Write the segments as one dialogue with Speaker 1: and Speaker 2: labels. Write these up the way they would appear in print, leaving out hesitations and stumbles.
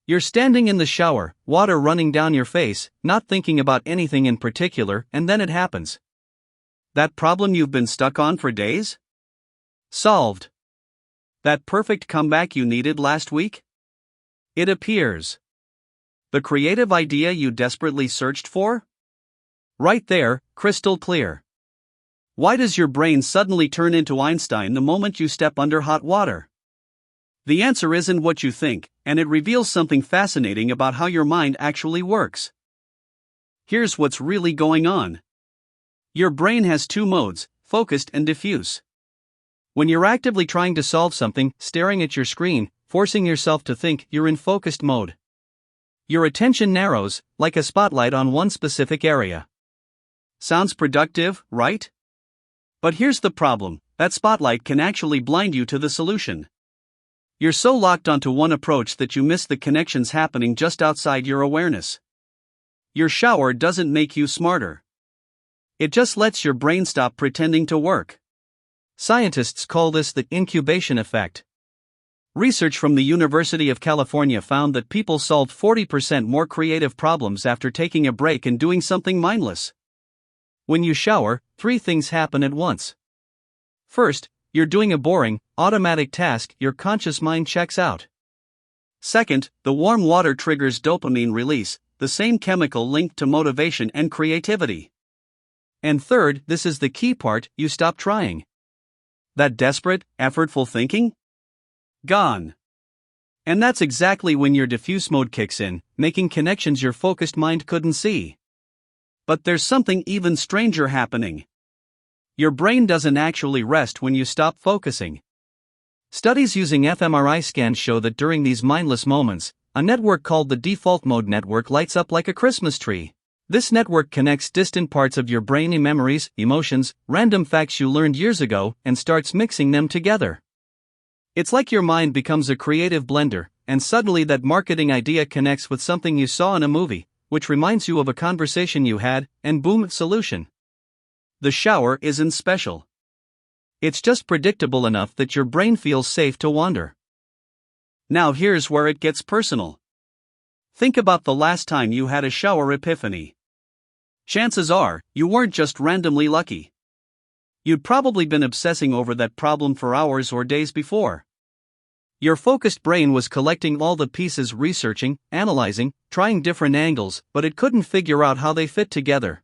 Speaker 1: You're standing in the shower, water running down your face, not thinking about anything in particular, and then it happens. That problem you've been stuck on for days? Solved. That perfect comeback you needed last week? It appears. The creative idea you desperately searched for? Right there, crystal clear. Why does your brain suddenly turn into Einstein the moment you step under hot water? The answer isn't what you think, and it reveals something fascinating about how your mind actually works. Here's what's really going on. Your brain has two modes, focused and diffuse. When you're actively trying to solve something, staring at your screen, forcing yourself to think, you're in focused mode. Your attention narrows, like a spotlight on one specific area. Sounds productive, right? But here's the problem, that spotlight can actually blind you to the solution. You're so locked onto one approach that you miss the connections happening just outside your awareness. Your shower doesn't make you smarter. It just lets your brain stop pretending to work. Scientists call this the incubation effect. Research from the University of California found that people solved 40% more creative problems after taking a break and doing something mindless. When you shower, 3 things happen at once. First, you're doing a boring, automatic task, your conscious mind checks out. Second, the warm water triggers dopamine release, the same chemical linked to motivation and creativity. And third, this is the key part, you stop trying. That desperate, effortful thinking? Gone. And that's exactly when your diffuse mode kicks in, making connections your focused mind couldn't see. But there's something even stranger happening. Your brain doesn't actually rest when you stop focusing. Studies using fMRI scans show that during these mindless moments, a network called the default mode network lights up like a Christmas tree. This network connects distant parts of your brain in memories, emotions, random facts you learned years ago, and starts mixing them together. It's like your mind becomes a creative blender, and suddenly that marketing idea connects with something you saw in a movie, which reminds you of a conversation you had, and boom, solution. The shower isn't special. It's just predictable enough that your brain feels safe to wander. Now here's where it gets personal. Think about the last time you had a shower epiphany. Chances are, you weren't just randomly lucky. You'd probably been obsessing over that problem for hours or days before. Your focused brain was collecting all the pieces, researching, analyzing, trying different angles, but it couldn't figure out how they fit together.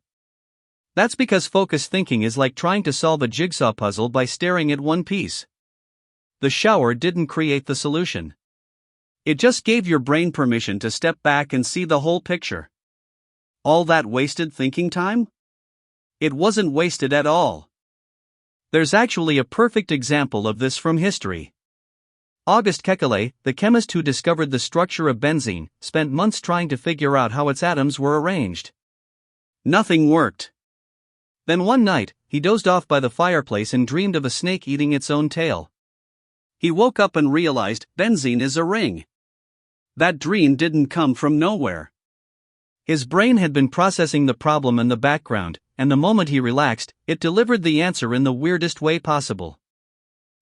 Speaker 1: That's because focused thinking is like trying to solve a jigsaw puzzle by staring at one piece. The shower didn't create the solution. It just gave your brain permission to step back and see the whole picture. All that wasted thinking time? It wasn't wasted at all. There's actually a perfect example of this from history. Auguste Kekulé, the chemist who discovered the structure of benzene, spent months trying to figure out how its atoms were arranged. Nothing worked. Then one night, he dozed off by the fireplace and dreamed of a snake eating its own tail. He woke up and realized benzene is a ring. That dream didn't come from nowhere. His brain had been processing the problem in the background, and the moment he relaxed, it delivered the answer in the weirdest way possible.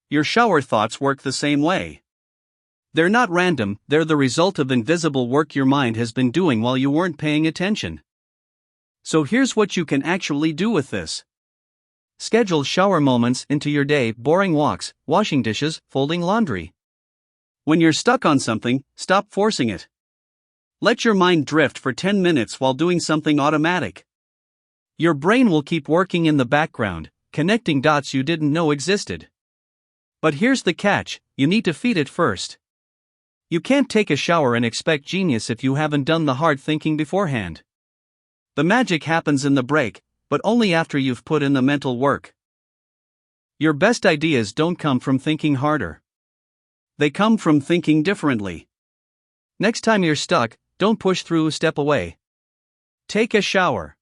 Speaker 1: Your shower thoughts work the same way. They're not random, they're the result of invisible work your mind has been doing while you weren't paying attention. So here's what you can actually do with this. Schedule shower moments into your day, boring walks, washing dishes, folding laundry. When you're stuck on something, stop forcing it. Let your mind drift for 10 minutes while doing something automatic. Your brain will keep working in the background, connecting dots you didn't know existed. But here's the catch, you need to feed it first. You can't take a shower and expect genius if you haven't done the hard thinking beforehand. The magic happens in the break, but only after you've put in the mental work. Your best ideas don't come from thinking harder. They come from thinking differently. Next time you're stuck, don't push through, step away. Take a shower.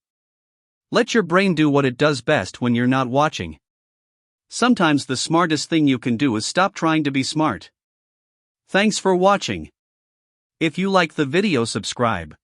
Speaker 1: Let your brain do what it does best when you're not watching. Sometimes the smartest thing you can do is stop trying to be smart. Thanks for watching. If you like the video, subscribe.